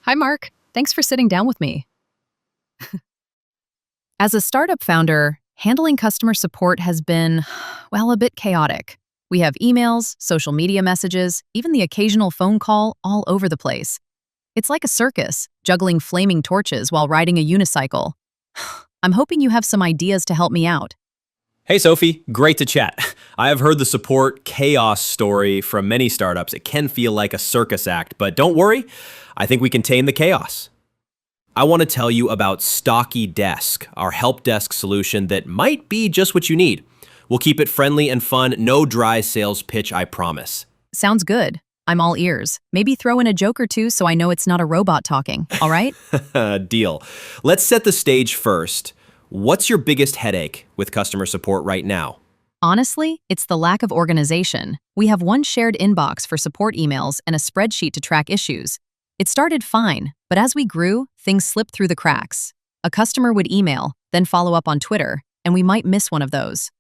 Hi, Mark. Thanks for sitting down with me. As a startup founder, handling customer support has been, well, a bit chaotic. We have emails, social media messages, even the occasional phone call all over the place. It's like a circus, juggling flaming torches while riding a unicycle. I'm hoping you have some ideas to help me out. Hey Sophie, great to chat. I have heard the support chaos story from many startups. It can feel like a circus act, but don't worry, I think we can tame the chaos. I want to tell you about Stocky Desk, our help desk solution that might be just what you need. We'll keep it friendly and fun, no dry sales pitch, I promise. Sounds good. I'm all ears. Maybe throw in a joke or two so I know it's not a robot talking, all right? Deal. Let's set the stage first. What's your biggest headache with customer support right now? Honestly, it's the lack of organization. We have one shared inbox for support emails and a spreadsheet to track issues. It started fine, but as we grew, things slipped through the cracks. A customer would email, then follow up on Twitter, and we might miss one of those.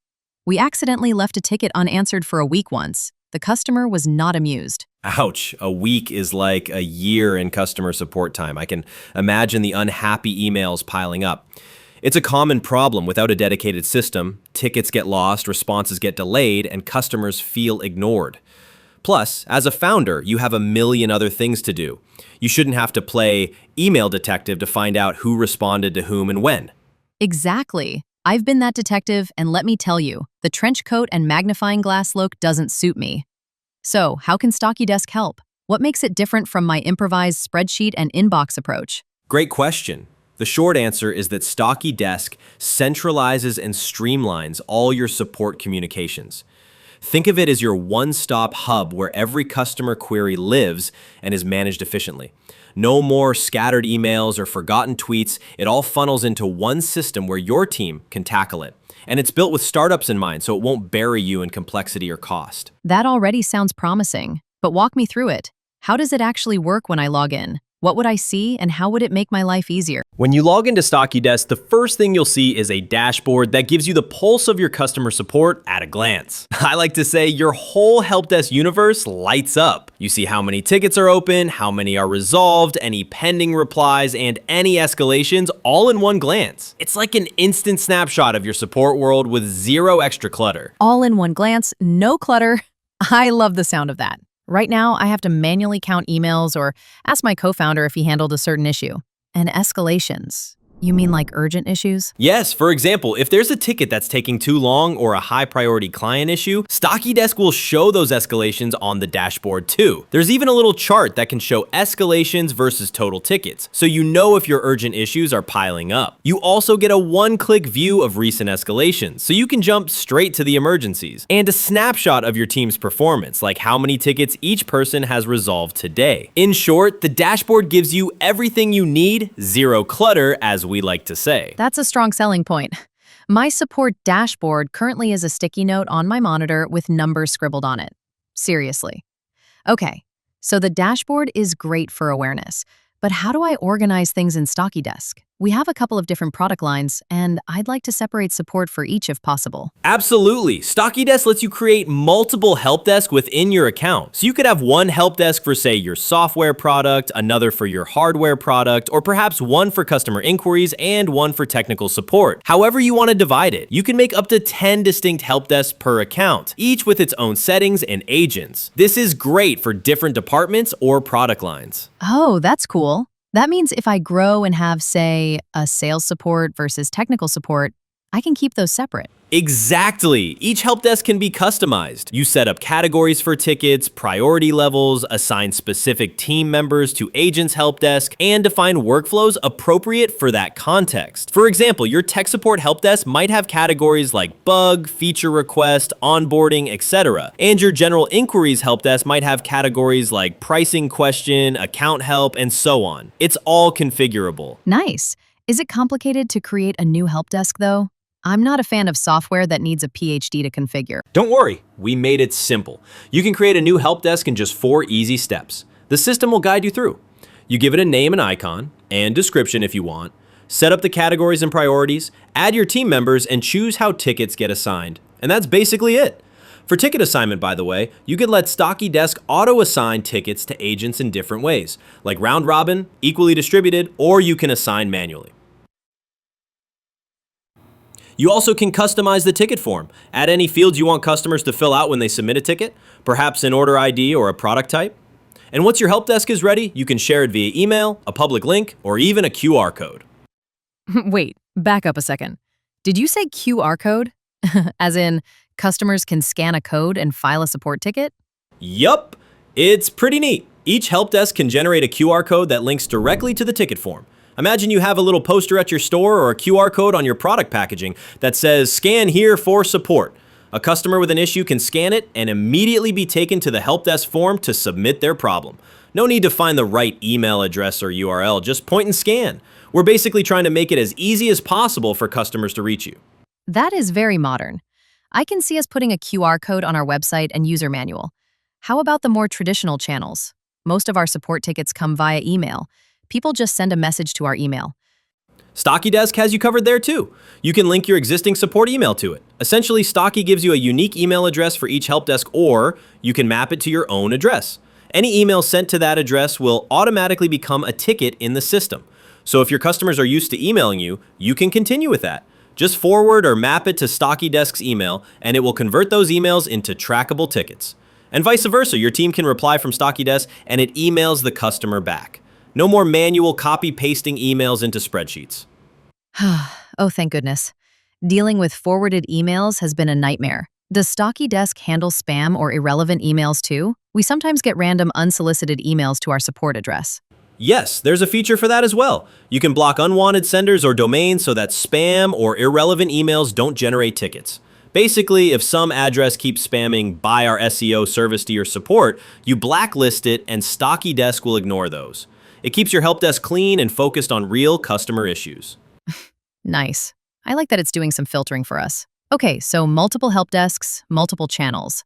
We accidentally left a ticket unanswered for a week once. The customer was not amused. Ouch, a week is like a year in customer support time. I can imagine the unhappy emails piling up. It's a common problem without a dedicated system. Tickets get lost, responses get delayed, and customers feel ignored. Plus, as a founder, you have a million other things to do. You shouldn't have to play email detective to find out who responded to whom and when. Exactly. I've been that detective, and let me tell you, the trench coat and magnifying glass look doesn't suit me. So, how can Stocky Desk help? What makes it different from my improvised spreadsheet and inbox approach? Great question. The short answer is that Stocky Desk centralizes and streamlines all your support communications. Think of it as your one-stop hub where every customer query lives and is managed efficiently. No more scattered emails or forgotten tweets. It all funnels into one system where your team can tackle it. And it's built with startups in mind, so it won't bury you in complexity or cost. That already sounds promising, but walk me through it. How does it actually work when I log in? What would I see, and how would it make my life easier? When you log into Stocky Desk, the first thing you'll see is a dashboard that gives you the pulse of your customer support at a glance. I like to say your whole help desk universe lights up. You see how many tickets are open, how many are resolved, any pending replies, and any escalations all in one glance. It's like an instant snapshot of your support world with zero extra clutter. All in one glance, no clutter. I love the sound of that. Right now, I have to manually count emails or ask my co-founder if he handled a certain issue. And escalations. You mean like urgent issues? Yes, for example, if there's a ticket that's taking too long or a high priority client issue, Stocky Desk will show those escalations on the dashboard too. There's even a little chart that can show escalations versus total tickets, so you know if your urgent issues are piling up. You also get a one-click view of recent escalations, so you can jump straight to the emergencies, and a snapshot of your team's performance, like how many tickets each person has resolved today. In short, the dashboard gives you everything you need, zero clutter, as we like to say. That's a strong selling point. My support dashboard currently is a sticky note on my monitor with numbers scribbled on it. Seriously. Okay, so the dashboard is great for awareness, but how do I organize things in Stocky Desk? We have a couple of different product lines, and I'd like to separate support for each if possible. Absolutely. Stocky Desk lets you create multiple help desks within your account. So you could have one help desk for, say, your software product, another for your hardware product, or perhaps one for customer inquiries and one for technical support. However you want to divide it, you can make up to 10 distinct help desks per account, each with its own settings and agents. This is great for different departments or product lines. Oh, that's cool. That means if I grow and have, say, a sales support versus technical support, I can keep those separate. Exactly. Each help desk can be customized. You set up categories for tickets, priority levels, assign specific team members to agents' help desk, and define workflows appropriate for that context. For example, your tech support help desk might have categories like bug, feature request, onboarding, etc. And your general inquiries help desk might have categories like pricing question, account help, and so on. It's all configurable. Nice. Is it complicated to create a new help desk, though? I'm not a fan of software that needs a PhD to configure. Don't worry, we made it simple. You can create a new help desk in just 4 easy steps. The system will guide you through. You give it a name and icon, and description if you want, set up the categories and priorities, add your team members, and choose how tickets get assigned. And that's basically it. For ticket assignment, by the way, you could let Stocky Desk auto-assign tickets to agents in different ways, like round robin, equally distributed, or you can assign manually. You also can customize the ticket form. Add any fields you want customers to fill out when they submit a ticket, perhaps an order ID or a product type. And once your help desk is ready, you can share it via email, a public link, or even a QR code. Wait, back up a second. Did you say QR code? As in, customers can scan a code and file a support ticket? Yup, it's pretty neat. Each help desk can generate a QR code that links directly to the ticket form. Imagine you have a little poster at your store or a QR code on your product packaging that says, "Scan here for support." A customer with an issue can scan it and immediately be taken to the help desk form to submit their problem. No need to find the right email address or URL, just point and scan. We're basically trying to make it as easy as possible for customers to reach you. That is very modern. I can see us putting a QR code on our website and user manual. How about the more traditional channels? Most of our support tickets come via email. People just send a message to our email. Stocky Desk has you covered there too. You can link your existing support email to it. Essentially, Stocky gives you a unique email address for each help desk, or you can map it to your own address. Any email sent to that address will automatically become a ticket in the system. So if your customers are used to emailing you, you can continue with that. Just forward or map it to Stocky Desk's email, and it will convert those emails into trackable tickets. And vice versa, your team can reply from Stocky Desk, and it emails the customer back. No more manual copy-pasting emails into spreadsheets. Oh, thank goodness. Dealing with forwarded emails has been a nightmare. Does Stocky Desk handle spam or irrelevant emails too? We sometimes get random unsolicited emails to our support address. Yes, there's a feature for that as well. You can block unwanted senders or domains so that spam or irrelevant emails don't generate tickets. Basically, if some address keeps spamming "buy our SEO service" to your support, you blacklist it and Stocky Desk will ignore those. It keeps your help desk clean and focused on real customer issues. Nice. I like that it's doing some filtering for us. Okay, so multiple help desks, multiple channels.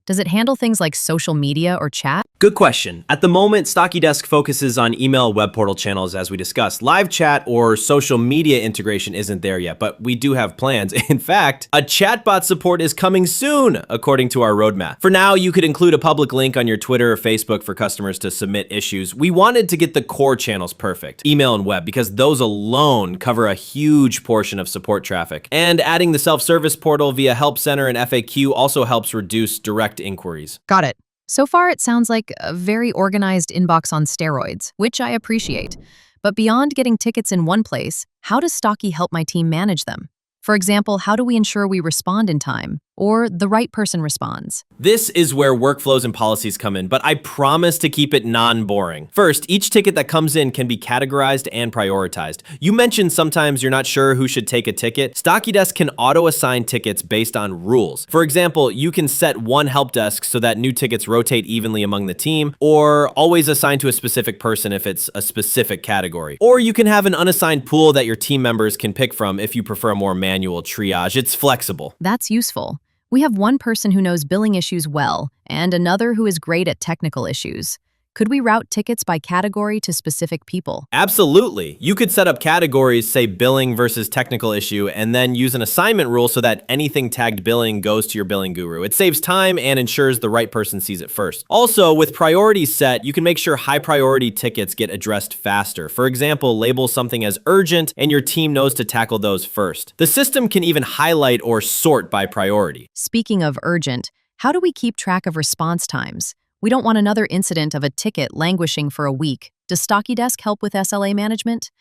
Does it handle things like social media or chat? Good question. At the moment, Stocky Desk focuses on email web portal channels as we discussed. Live chat or social media integration isn't there yet, but we do have plans. In fact, a chatbot support is coming soon, according to our roadmap. For now, you could include a public link on your Twitter or Facebook for customers to submit issues. We wanted to get the core channels perfect, email and web, because those alone cover a huge portion of support traffic. And adding the self-service portal via Help Center and FAQ also helps reduce direct inquiries. Got it. So far, it sounds like a very organized inbox on steroids, which I appreciate. But beyond getting tickets in one place, how does Stocky help my team manage them? For example, how do we ensure we respond in time, or the right person responds? This is where workflows and policies come in, but I promise to keep it non-boring. First, each ticket that comes in can be categorized and prioritized. You mentioned sometimes you're not sure who should take a ticket. Stocky Desk can auto-assign tickets based on rules. For example, you can set one help desk so that new tickets rotate evenly among the team, or always assign to a specific person if it's a specific category. Or you can have an unassigned pool that your team members can pick from if you prefer a more manual triage. It's flexible. That's useful. We have one person who knows billing issues well, and another who is great at technical issues. Could we route tickets by category to specific people? Absolutely. You could set up categories, say billing versus technical issue, and then use an assignment rule so that anything tagged billing goes to your billing guru. It saves time and ensures the right person sees it first. Also, with priorities set, you can make sure high priority tickets get addressed faster. For example, label something as urgent and your team knows to tackle those first. The system can even highlight or sort by priority. Speaking of urgent, how do we keep track of response times? We don't want another incident of a ticket languishing for a week. Does Stocky Desk help with SLA management?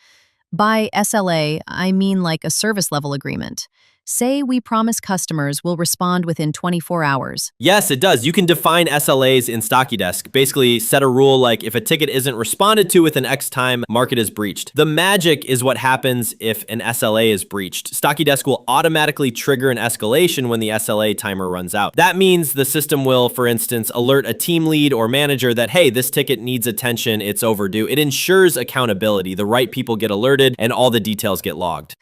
By SLA, I mean like a service level agreement. Say we promise customers will respond within 24 hours. Yes, it does. You can define SLAs in Stocky Desk. Basically, set a rule like if a ticket isn't responded to within X time, mark it as breached. The magic is what happens if an SLA is breached. Stocky Desk will automatically trigger an escalation when the SLA timer runs out. That means the system will, for instance, alert a team lead or manager that, hey, this ticket needs attention, it's overdue. It ensures accountability. The right people get alerted and all the details get logged.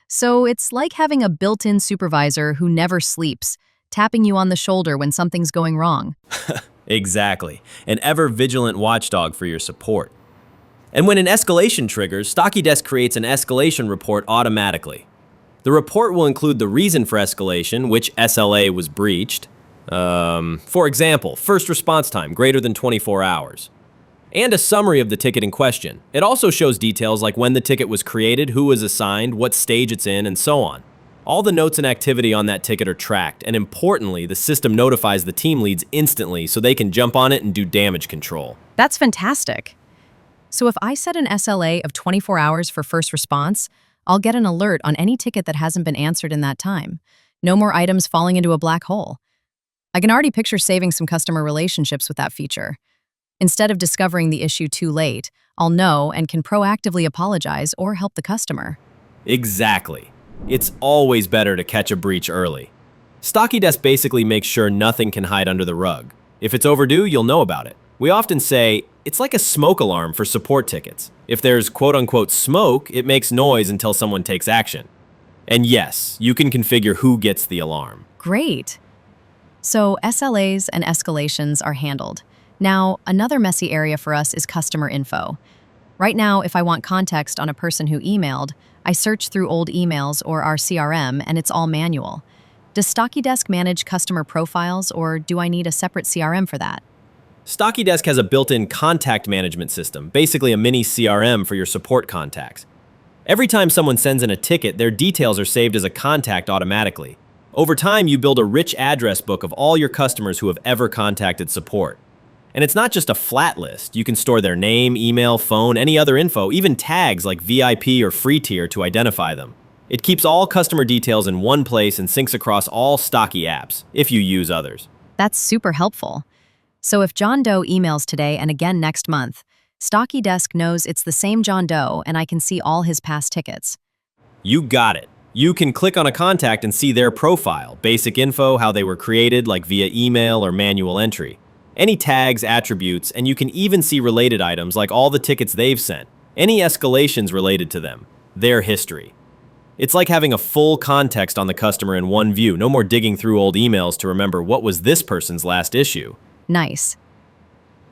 So it's like having a built-in supervisor who never sleeps, tapping you on the shoulder when something's going wrong. Exactly. An ever-vigilant watchdog for your support. And when an escalation triggers, Stocky Desk creates an escalation report automatically. The report will include the reason for escalation, which SLA was breached, For example, first response time greater than 24 hours. And a summary of the ticket in question. It also shows details like when the ticket was created, who was assigned, what stage it's in, and so on. All the notes and activity on that ticket are tracked, and importantly, the system notifies the team leads instantly so they can jump on it and do damage control. That's fantastic. So if I set an SLA of 24 hours for first response, I'll get an alert on any ticket that hasn't been answered in that time. No more items falling into a black hole. I can already picture saving some customer relationships with that feature. Instead of discovering the issue too late, I'll know and can proactively apologize or help the customer. Exactly. It's always better to catch a breach early. Stocky Desk basically makes sure nothing can hide under the rug. If it's overdue, you'll know about it. We often say, it's like a smoke alarm for support tickets. If there's quote-unquote smoke, it makes noise until someone takes action. And yes, you can configure who gets the alarm. Great. So SLAs and escalations are handled. Now, another messy area for us is customer info. Right now, if I want context on a person who emailed, I search through old emails or our CRM, and it's all manual. Does Stocky Desk manage customer profiles, or do I need a separate CRM for that? Stocky Desk has a built-in contact management system, basically a mini CRM for your support contacts. Every time someone sends in a ticket, their details are saved as a contact automatically. Over time, you build a rich address book of all your customers who have ever contacted support. And it's not just a flat list. You can store their name, email, phone, any other info, even tags like VIP or free tier to identify them. It keeps all customer details in one place and syncs across all Stocky apps, if you use others. That's super helpful. So if John Doe emails today and again next month, Stocky Desk knows it's the same John Doe and I can see all his past tickets. You got it. You can click on a contact and see their profile, basic info, how they were created, like via email or manual entry. Any tags, attributes, and you can even see related items like all the tickets they've sent, any escalations related to them, their history. It's like having a full context on the customer in one view, no more digging through old emails to remember what was this person's last issue. Nice.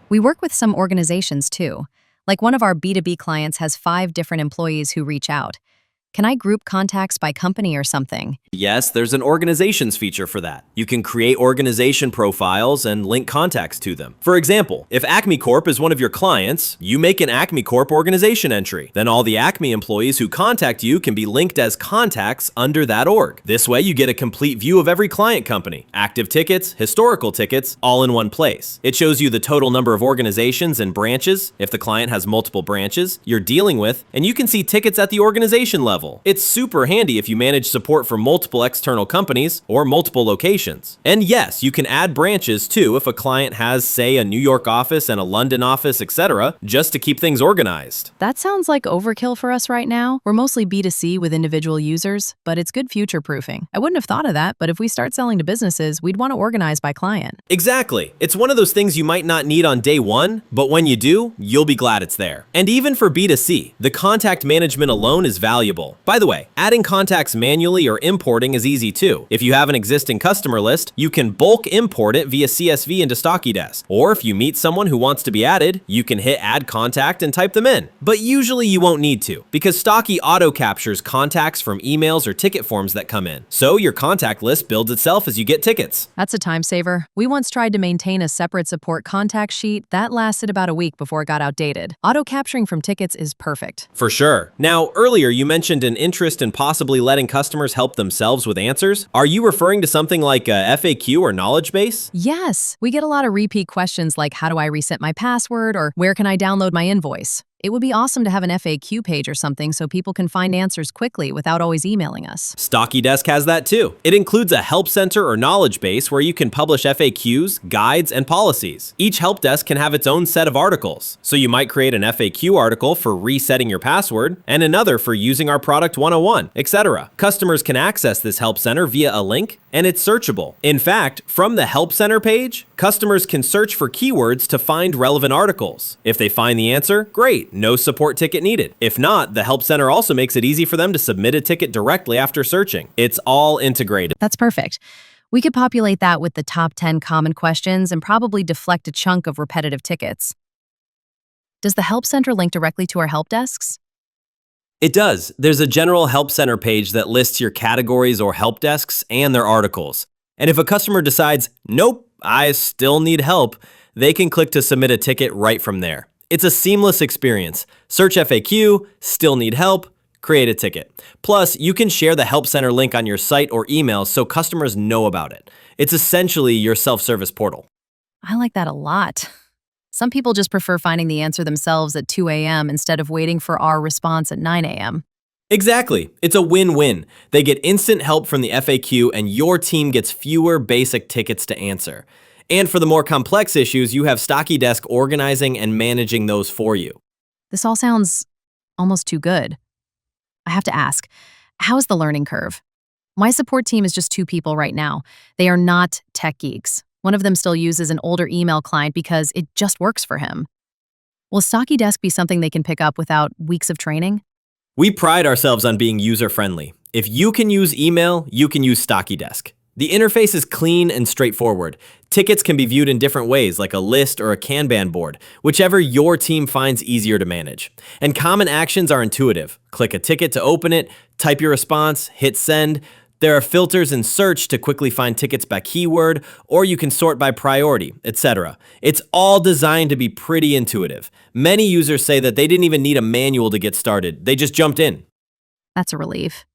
We work with some organizations too. Like one of our B2B clients has 5 different employees who reach out. Can I group contacts by company or something? Yes, there's an organizations feature for that. You can create organization profiles and link contacts to them. For example, if Acme Corp is one of your clients, you make an Acme Corp organization entry. Then all the Acme employees who contact you can be linked as contacts under that org. This way you get a complete view of every client company, active tickets, historical tickets, all in one place. It shows you the total number of organizations and branches, if the client has multiple branches, you're dealing with, and you can see tickets at the organization level. It's super handy if you manage support for multiple external companies or multiple locations. And yes, you can add branches too if a client has, say, a New York office and a London office, etc., just to keep things organized. That sounds like overkill for us right now. We're mostly B2C with individual users, but it's good future-proofing. I wouldn't have thought of that, but if we start selling to businesses, we'd want to organize by client. Exactly. It's one of those things you might not need on day one, but when you do, you'll be glad it's there. And even for B2C, the contact management alone is valuable. By the way, adding contacts manually or importing is easy too. If you have an existing customer list, you can bulk import it via CSV into Stocky Desk. Or if you meet someone who wants to be added, you can hit add contact and type them in. But usually you won't need to, because Stocky auto captures contacts from emails or ticket forms that come in. So your contact list builds itself as you get tickets. That's a time saver. We once tried to maintain a separate support contact sheet. That lasted about a week before it got outdated. Auto capturing from tickets is perfect. For sure. Now, earlier you mentioned an interest in possibly letting customers help themselves with answers. Are you referring to something like a FAQ or knowledge base? Yes, we get a lot of repeat questions like how do I reset my password or where can I download my invoice? It would be awesome to have an FAQ page or something so people can find answers quickly without always emailing us. Stocky Desk has that too. It includes a help center or knowledge base where you can publish FAQs, guides, and policies. Each help desk can have its own set of articles. So you might create an FAQ article for resetting your password and another for using our product 101, etc. Customers can access this help center via a link and it's searchable. In fact, from the help center page, customers can search for keywords to find relevant articles. If they find the answer, great. No support ticket needed. If not, the Help Center also makes it easy for them to submit a ticket directly after searching. It's all integrated. That's perfect. We could populate that with the top 10 common questions and probably deflect a chunk of repetitive tickets. Does the Help Center link directly to our help desks? It does. There's a general Help Center page that lists your categories or help desks and their articles. And if a customer decides, nope, I still need help, they can click to submit a ticket right from there. It's a seamless experience. Search FAQ, still need help, create a ticket. Plus, you can share the Help Center link on your site or email so customers know about it. It's essentially your self-service portal. I like that a lot. Some people just prefer finding the answer themselves at 2 a.m. instead of waiting for our response at 9 a.m. Exactly. It's a win-win. They get instant help from the FAQ and your team gets fewer basic tickets to answer. And for the more complex issues, you have Stocky Desk organizing and managing those for you. This all sounds almost too good. I have to ask, how's the learning curve? My support team is just 2 people right now. They are not tech geeks. One of them still uses an older email client because it just works for him. Will Stocky Desk be something they can pick up without weeks of training? We pride ourselves on being user-friendly. If you can use email, you can use Stocky Desk. The interface is clean and straightforward. Tickets can be viewed in different ways, like a list or a Kanban board, whichever your team finds easier to manage. And common actions are intuitive. Click a ticket to open it, type your response, hit send. There are filters in search to quickly find tickets by keyword, or you can sort by priority, etc. It's all designed to be pretty intuitive. Many users say that they didn't even need a manual to get started. They just jumped in. That's a relief.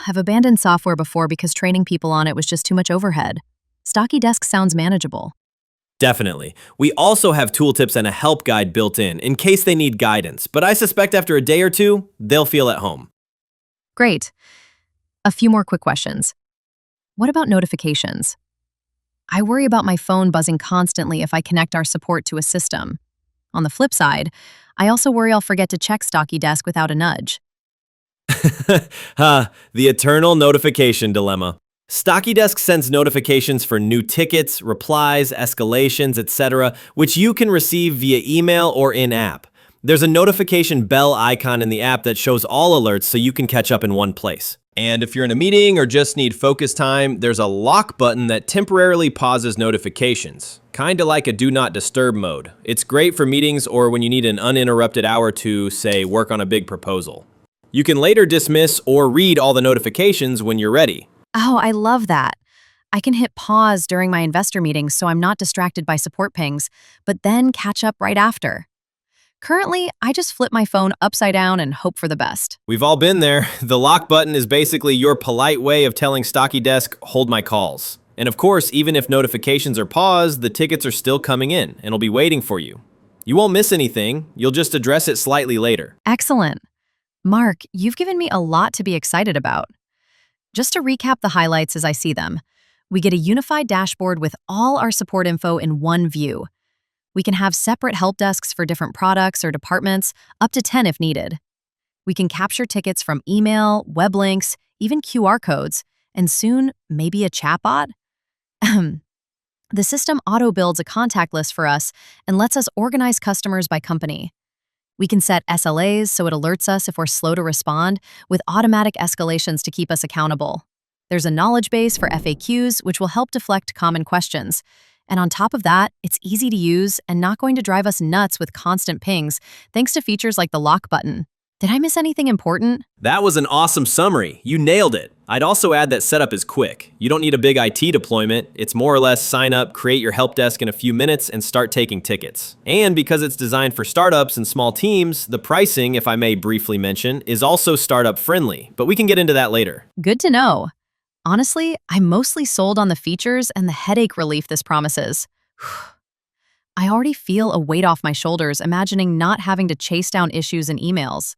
I've abandoned software before because training people on it was just too much overhead. Stocky Desk sounds manageable. Definitely. We also have tooltips and a help guide built in case they need guidance, but I suspect after a day or 2, they'll feel at home. Great. A few more quick questions. What about notifications? I worry about my phone buzzing constantly if I connect our support to a system. On the flip side, I also worry I'll forget to check Stocky Desk without a nudge. The eternal notification dilemma. Stocky Desk sends notifications for new tickets, replies, escalations, etc., which you can receive via email or in-app. There's a notification bell icon in the app that shows all alerts so you can catch up in one place. And if you're in a meeting or just need focus time, there's a lock button that temporarily pauses notifications, kinda like a do not disturb mode. It's great for meetings or when you need an uninterrupted hour to, say, work on a big proposal. You can later dismiss or read all the notifications when you're ready. Oh, I love that. I can hit pause during my investor meetings so I'm not distracted by support pings, but then catch up right after. Currently, I just flip my phone upside down and hope for the best. We've all been there. The lock button is basically your polite way of telling Stocky Desk, hold my calls. And of course, even if notifications are paused, the tickets are still coming in and will be waiting for you. You won't miss anything, you'll just address it slightly later. Excellent. Mark, you've given me a lot to be excited about. Just to recap the highlights as I see them, we get a unified dashboard with all our support info in one view. We can have separate help desks for different products or departments, up to 10 if needed. We can capture tickets from email, web links, even QR codes, and soon, maybe a chatbot? The system auto-builds a contact list for us and lets us organize customers by company. We can set SLAs so it alerts us if we're slow to respond, with automatic escalations to keep us accountable. There's a knowledge base for FAQs, which will help deflect common questions. And on top of that, it's easy to use and not going to drive us nuts with constant pings, thanks to features like the lock button. Did I miss anything important? That was an awesome summary. You nailed it. I'd also add that setup is quick. You don't need a big IT deployment. It's more or less sign up, create your help desk in a few minutes, and start taking tickets. And because it's designed for startups and small teams, the pricing, if I may briefly mention, is also startup friendly, but we can get into that later. Good to know. Honestly, I'm mostly sold on the features and the headache relief this promises. I already feel a weight off my shoulders imagining not having to chase down issues and emails.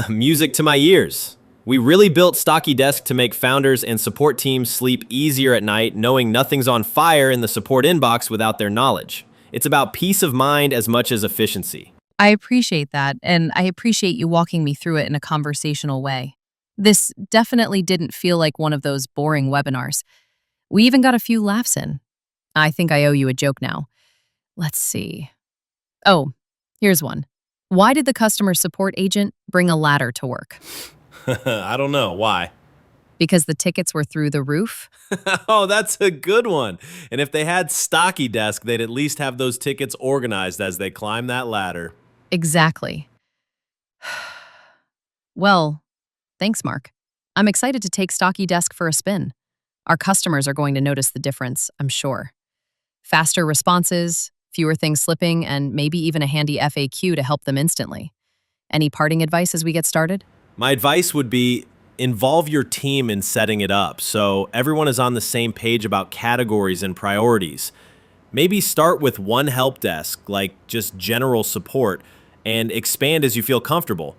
Music to my ears. We really built Stocky Desk to make founders and support teams sleep easier at night, knowing nothing's on fire in the support inbox without their knowledge. It's about peace of mind as much as efficiency. I appreciate that, and I appreciate you walking me through it in a conversational way. This definitely didn't feel like one of those boring webinars. We even got a few laughs in. I think I owe you a joke now. Let's see. Oh, here's one. Why did the customer support agent bring a ladder to work? I don't know. Why? Because the tickets were through the roof? Oh, that's a good one. And if they had Stocky Desk, they'd at least have those tickets organized as they climb that ladder. Exactly. Well, thanks, Mark. I'm excited to take Stocky Desk for a spin. Our customers are going to notice the difference, I'm sure. Faster responses, fewer things slipping, and maybe even a handy FAQ to help them instantly. Any parting advice as we get started? My advice would be involve your team in setting it up so everyone is on the same page about categories and priorities. Maybe start with one help desk, like just general support, and expand as you feel comfortable.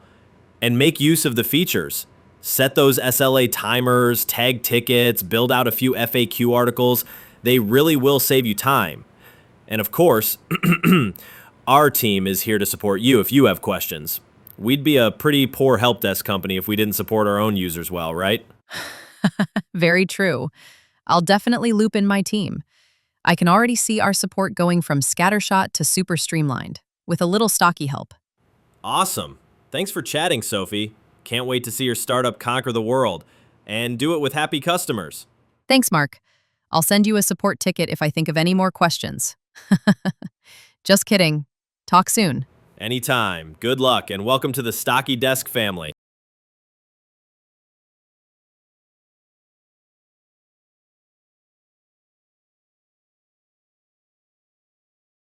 And make use of the features. Set those SLA timers, tag tickets, build out a few FAQ articles. They really will save you time. And of course, our team is here to support you if you have questions. We'd be a pretty poor help desk company if we didn't support our own users well, right? Very true. I'll definitely loop in my team. I can already see our support going from scattershot to super streamlined, with a little stocky help. Awesome. Thanks for chatting, Sophie. Can't wait to see your startup conquer the world and do it with happy customers. Thanks, Mark. I'll send you a support ticket if I think of any more questions. Just kidding. Talk soon. Anytime. Good luck and welcome to the Stocky Desk family.